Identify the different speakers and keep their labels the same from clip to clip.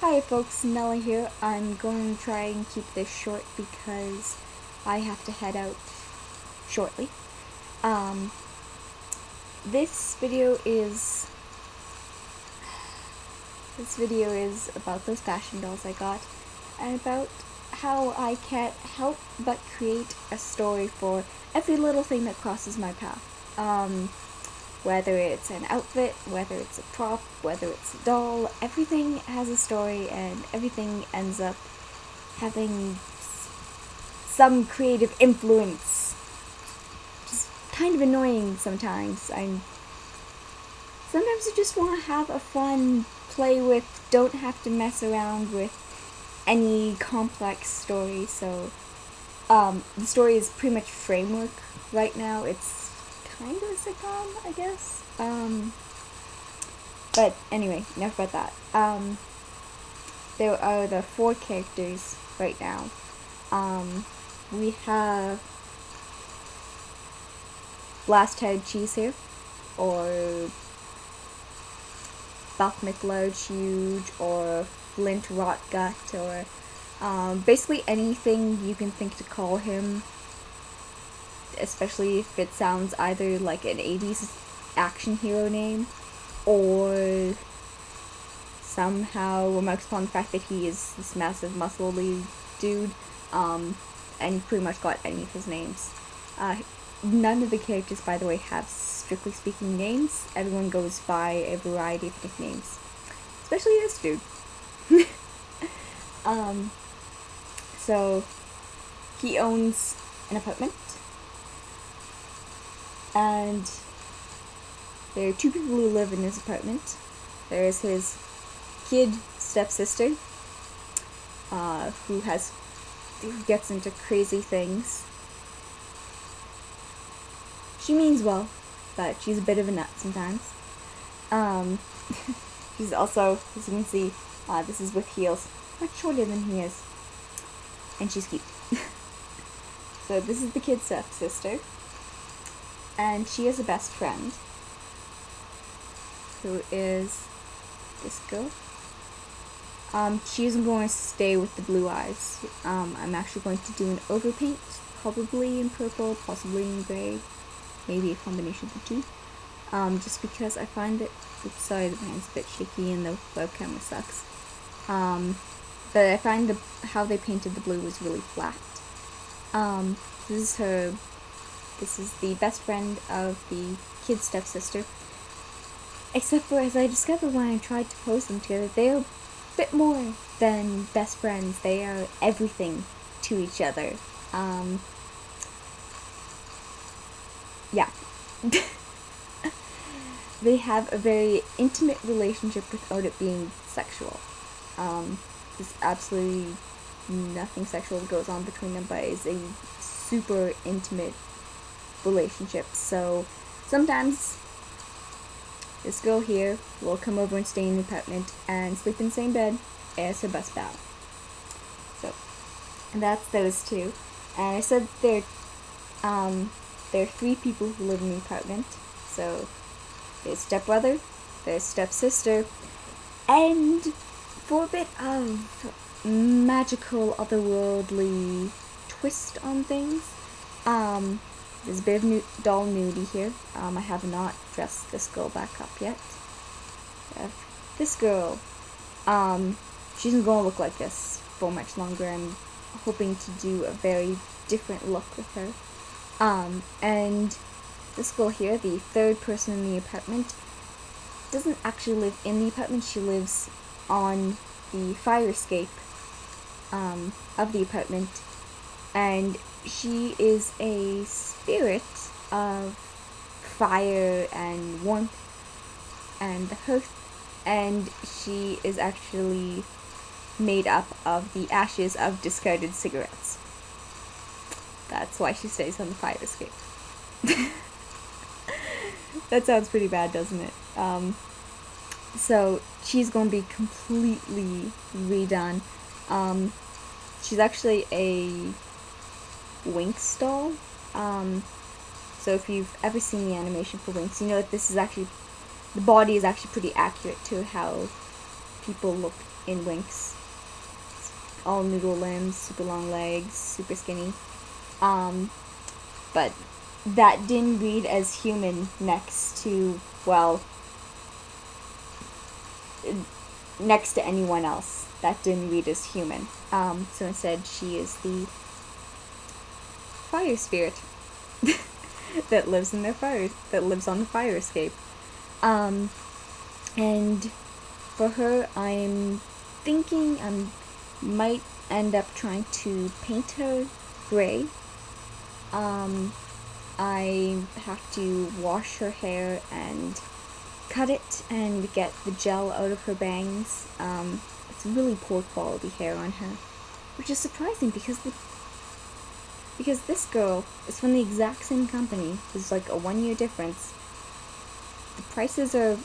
Speaker 1: Hi folks, Nella here. I'm going to try and keep this short because I have to head out shortly. Um, this video is about those fashion dolls I got and about how I can't help but create a story for every little thing that crosses my path. Whether it's an outfit, whether it's a prop, whether it's a doll, everything has a story and everything ends up having some creative influence. Just kind of annoying sometimes. Sometimes I just want to have a fun, play with, don't have to mess around with any complex story. So, the story is pretty much framework right now. It's kind of a sitcom, I guess. But anyway, enough about that. There are the 4 characters right now. We have Blast Head Cheese here, or Buff McLarge Huge, or Flint Rot Gut, or basically anything you can think to call him, especially if it sounds either like an 80s action hero name, or somehow remarks upon the fact that he is this massive muscly dude, and pretty much got any of his names. None of the characters, by the way, have, strictly speaking, names. Everyone goes by a variety of nicknames. Especially this dude. So, he owns an apartment, and there are 2 people who live in his apartment. There is his kid stepsister, who gets into crazy things. She means well, but she's a bit of a nut sometimes. She's also, as you can see, this is with heels, much shorter than he is, and she's cute. So this is the kid stepsister, and she has a best friend, who is this girl. She isn't going to stay with the blue eyes. I'm actually going to do an overpaint, probably in purple, possibly in gray, maybe a combination of the 2. Just because I find that, oops, sorry, the hand's a bit shaky and the web camera sucks. But I find how they painted the blue was really flat. This is the best friend of the kid stepsister. Except for, as I discovered when I tried to pose them together, they are a bit more than best friends. They are everything to each other. Yeah. They have a very intimate relationship without it being sexual. There's absolutely nothing sexual that goes on between them, but it's a super intimate relationship. So sometimes this girl here will come over and stay in the apartment and sleep in the same bed as her best pal. So, and that's those 2. And I said there are 3 people who live in the apartment. So there's stepbrother, there's stepsister, and for a bit of magical, otherworldly twist on things, there's a bit of doll nudity here. I have not dressed this girl back up yet. This girl, she isn't going to look like this for much longer. I'm hoping to do a very different look with her. And this girl here, the 3rd person in the apartment, doesn't actually live in the apartment. She lives on the fire escape of the apartment, and she is a spirit of fire and warmth and the hearth, and she is actually made up of the ashes of discarded cigarettes. That's why she stays on the fire escape. That sounds pretty bad, doesn't it? So she's going to be completely redone. She's actually a Winx doll. So if you've ever seen the animation for Winx, you know that this is actually, the body is actually pretty accurate to how people look in Winx. All noodle limbs, super long legs, super skinny. But that didn't read as human next to, well, next to anyone else. That didn't read as human. So instead she is the fire spirit that lives in their fire, that lives on the fire escape. And for her, I'm thinking I might end up trying to paint her gray. I have to wash her hair and cut it and get the gel out of her bangs. It's really poor quality hair on her, which is surprising because this girl is from the exact same company. There's like a 1 year difference. The prices are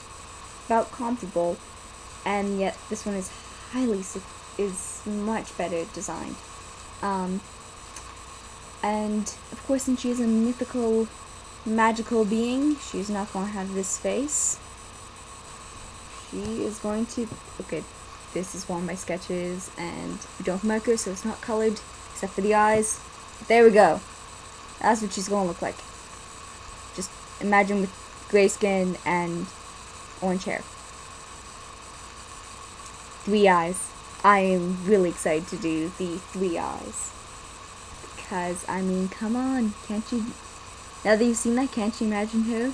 Speaker 1: about comparable, and yet this one is much better designed. And of course, since she's a mythical, magical being, she's not going to have this face. She is going to... Okay, this is one of my sketches, and we don't have markers, so it's not colored, except for the eyes. There we go. That's what she's going to look like. Just imagine with gray skin and orange hair. 3 eyes. I am really excited to do the 3 eyes. Because, I mean, come on. Can't you... Now that you've seen that, can't you imagine her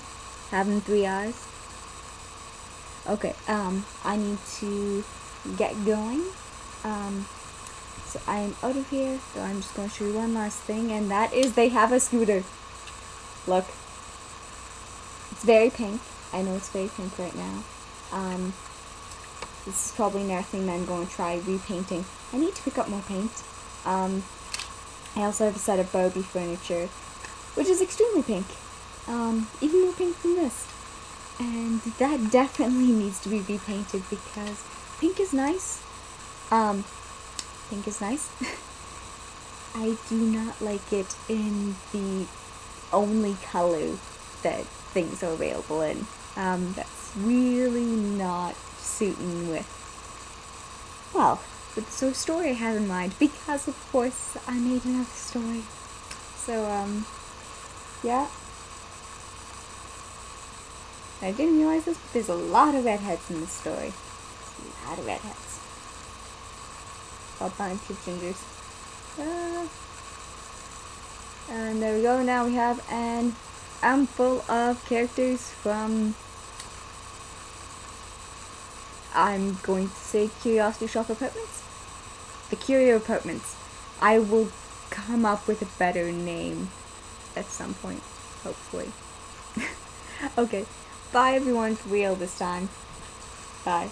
Speaker 1: having 3 eyes? Okay, I need to get going. So I am out of here, so I'm just going to show you one last thing, and that is they have a scooter. Look. It's very pink. I know it's very pink right now. This is probably another thing that I'm going to try repainting. I need to pick up more paint. I also have a set of Barbie furniture, which is extremely pink. Even more pink than this. And that definitely needs to be repainted because pink is nice. Pink is nice. I do not like it in the only color that things are available in. That's really not suiting with, well, with the sort of story I have in mind, because of course I made another story. So, yeah. I didn't realize this, but there's a lot of redheads in this story. A lot of redheads. A bunch of gingers. And there we go, now we have an armful of characters from, I'm going to say Curiosity Shop Apartments? The Curio Apartments. I will come up with a better name at some point, hopefully. Okay, bye everyone for real this time. Bye.